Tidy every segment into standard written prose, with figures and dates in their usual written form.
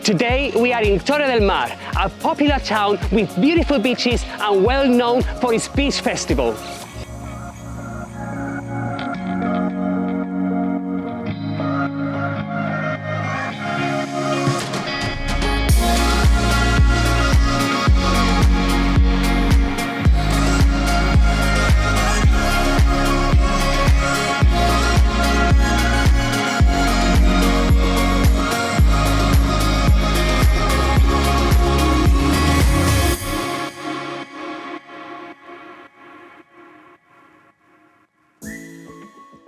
Today we are in Torre del Mar, a popular town with beautiful beaches and well known for its beach festival.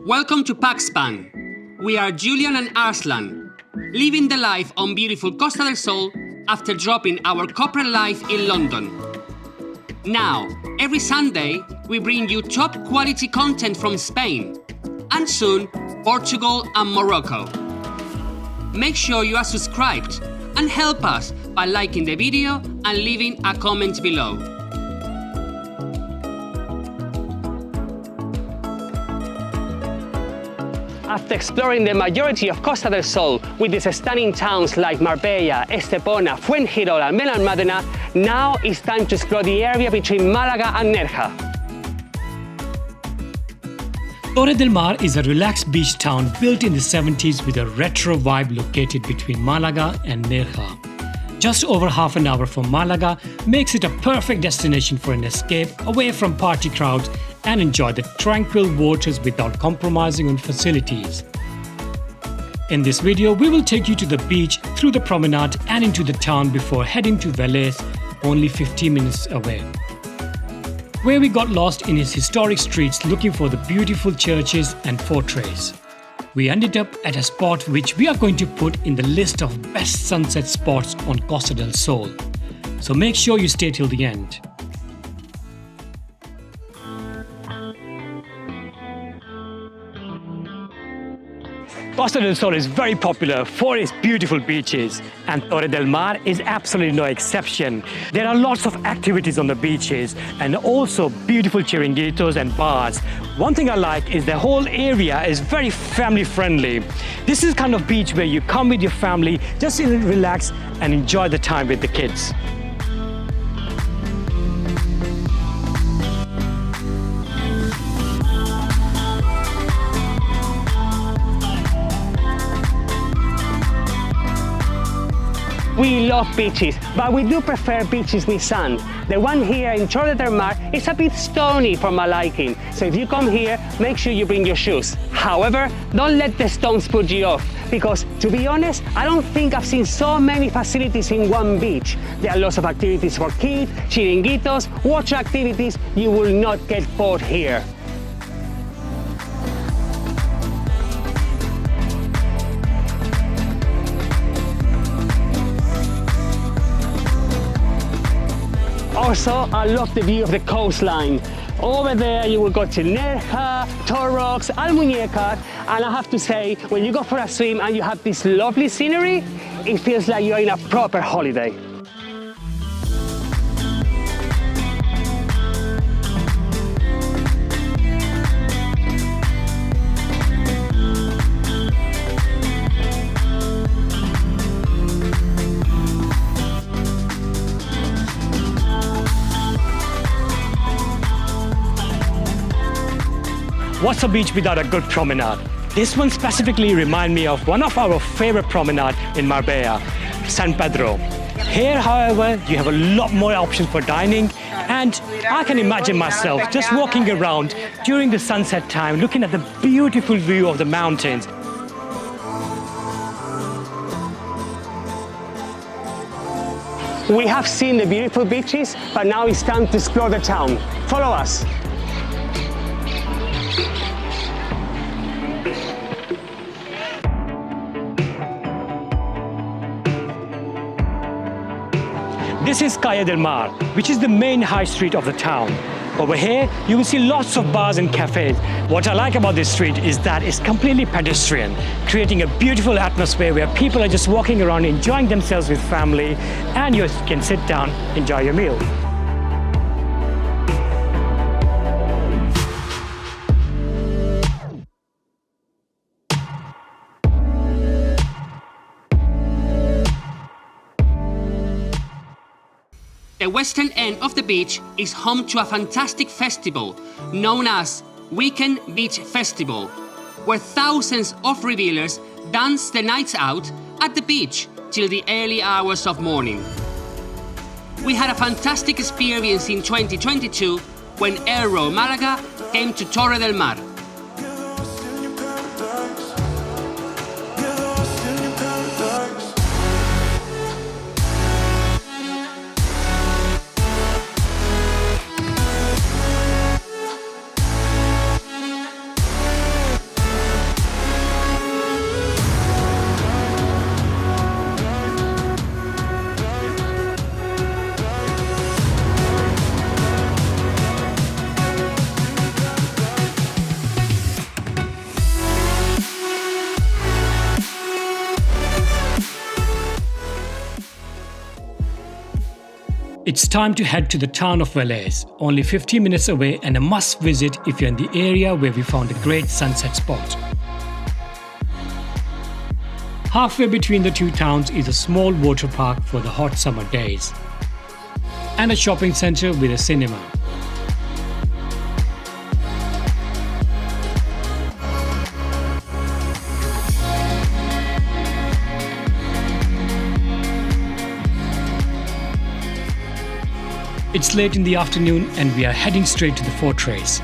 Welcome to Pakspan. We are Julian and Arslan, living the life on beautiful Costa del Sol after dropping our corporate life in London. Now, every Sunday, we bring you top quality content from Spain, and soon, Portugal and Morocco. Make sure you are subscribed and help us by liking the video and leaving a comment below. After exploring the majority of Costa del Sol with its stunning towns like Marbella, Estepona, Fuengirola and benalmadena, now it's time to explore the area between Malaga and Nerja. Torre del Mar is a relaxed beach town built in the 70s with a retro vibe located between Malaga and Nerja. Just over half an hour from Malaga makes it a perfect destination for an escape away from party crowds and enjoy the tranquil waters without compromising on facilities. In this video, we will take you to the beach, through the promenade and into the town before heading to Velez, only 15 minutes away, where we got lost in its historic streets looking for the beautiful churches and fortress. We ended up at a spot which we are going to put in the list of best sunset spots on Costa del Sol. So make sure you stay till the end. Costa del Sol is very popular for its beautiful beaches, and Torre del Mar is absolutely no exception. There are lots of activities on the beaches and also beautiful chiringuitos and bars. One thing I like is the whole area is very family friendly. This is the kind of beach where you come with your family, just relax and enjoy the time with the kids. We love beaches, but we do prefer beaches with sand. The one here in Torre del Mar is a bit stony for my liking, so if you come here, make sure you bring your shoes. However, don't let the stones put you off, because to be honest, I don't think I've seen so many facilities in one beach. There are lots of activities for kids, chiringuitos, water activities. You will not get bored here. Also, I love the view of the coastline. Over there you will go to Nerja, Torrox, and I have to say, when you go for a swim and you have this lovely scenery, it feels like you're in a proper holiday. What's a beach without a good promenade? This one specifically reminds me of one of our favorite promenades in Marbella, San Pedro. Here, however, you have a lot more options for dining, and I can imagine myself just walking around during the sunset time, looking at the beautiful view of the mountains. We have seen the beautiful beaches, but now it's time to explore the town. Follow us. This is Calle del Mar, which is the main high street of the town. Over here, you will see lots of bars and cafes. What I like about this street is that it's completely pedestrian, creating a beautiful atmosphere where people are just walking around, enjoying themselves with family, and you can sit down, enjoy your meal. The western end of the beach is home to a fantastic festival known as Weekend Beach Festival, where thousands of revelers dance the nights out at the beach till the early hours of morning. We had a fantastic experience in 2022 when Velez-Malaga came to Torre del Mar. It's time to head to the town of Velez, only 50 minutes away and a must visit if you're in the area where we found a great sunset spot. Halfway between the two towns is a small water park for the hot summer days and a shopping center with a cinema. It's late in the afternoon and we are heading straight to the fortress.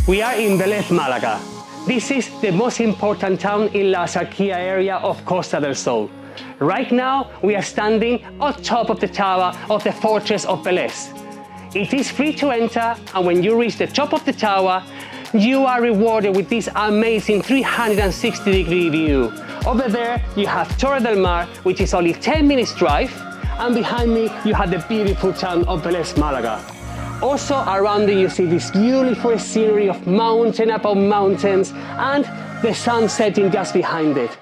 We are in Velez-Malaga. This is the most important town in La Sarquia area of Costa del Sol. Right now, we are standing on top of the tower of the fortress of Velez. It is free to enter, and when you reach the top of the tower, you are rewarded with this amazing 360-degree view. Over there, you have Torre del Mar, which is only 10 minutes drive, and behind me, you have the beautiful town of Velez-Malaga. Also around you see this beautiful scenery of mountain upon mountains and the sun setting just behind it.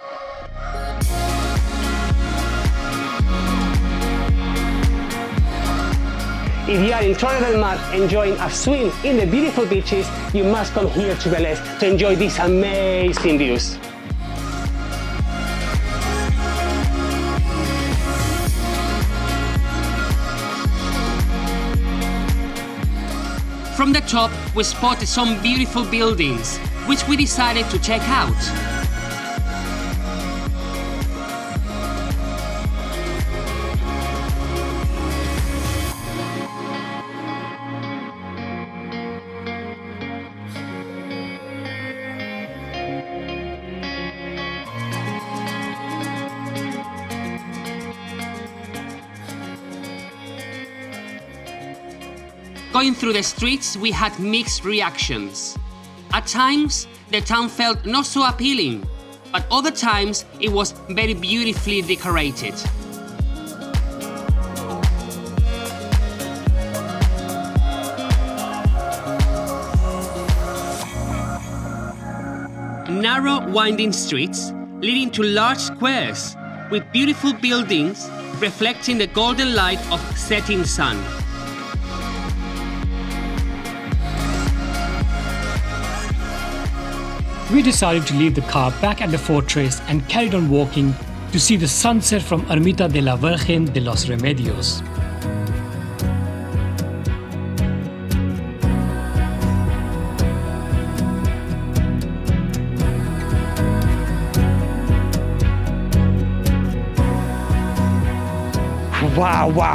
If you are in Torre del Mar enjoying a swim in the beautiful beaches, you must come here to Velez to enjoy these amazing views. From the top, we spotted some beautiful buildings, which we decided to check out. Going through the streets, we had mixed reactions. At times, the town felt not so appealing, but other times it was very beautifully decorated. Narrow, winding streets leading to large squares with beautiful buildings reflecting the golden light of setting sun. We decided to leave the car back at the fortress and carried on walking to see the sunset from Ermita de la Virgen de los Remedios.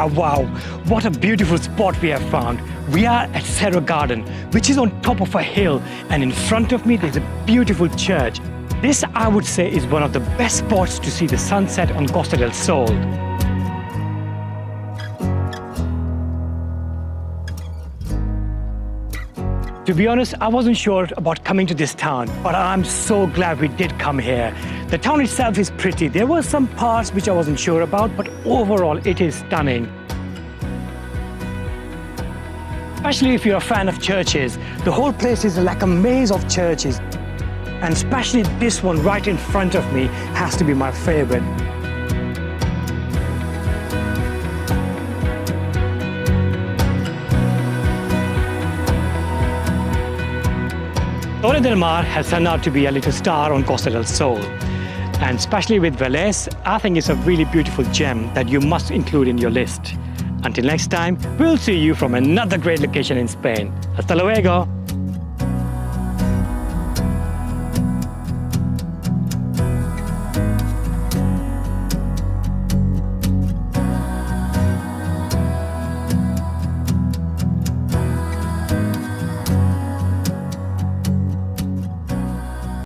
Wow, what a beautiful spot we have found. We are at Cerro Garden, which is on top of a hill, and in front of me there's a beautiful church. This, I would say, is one of the best spots to see the sunset on Costa del Sol. To be honest, I wasn't sure about coming to this town, but I'm so glad we did come here. The town itself is pretty. There were some parts which I wasn't sure about, but overall it is stunning. Especially if you're a fan of churches, the whole place is like a maze of churches. And especially this one right in front of me has to be my favorite. Torre del Mar has turned out to be a little star on Costa del Sol. And especially with Velez, I think it's a really beautiful gem that you must include in your list. Until next time, we'll see you from another great location in Spain. Hasta luego!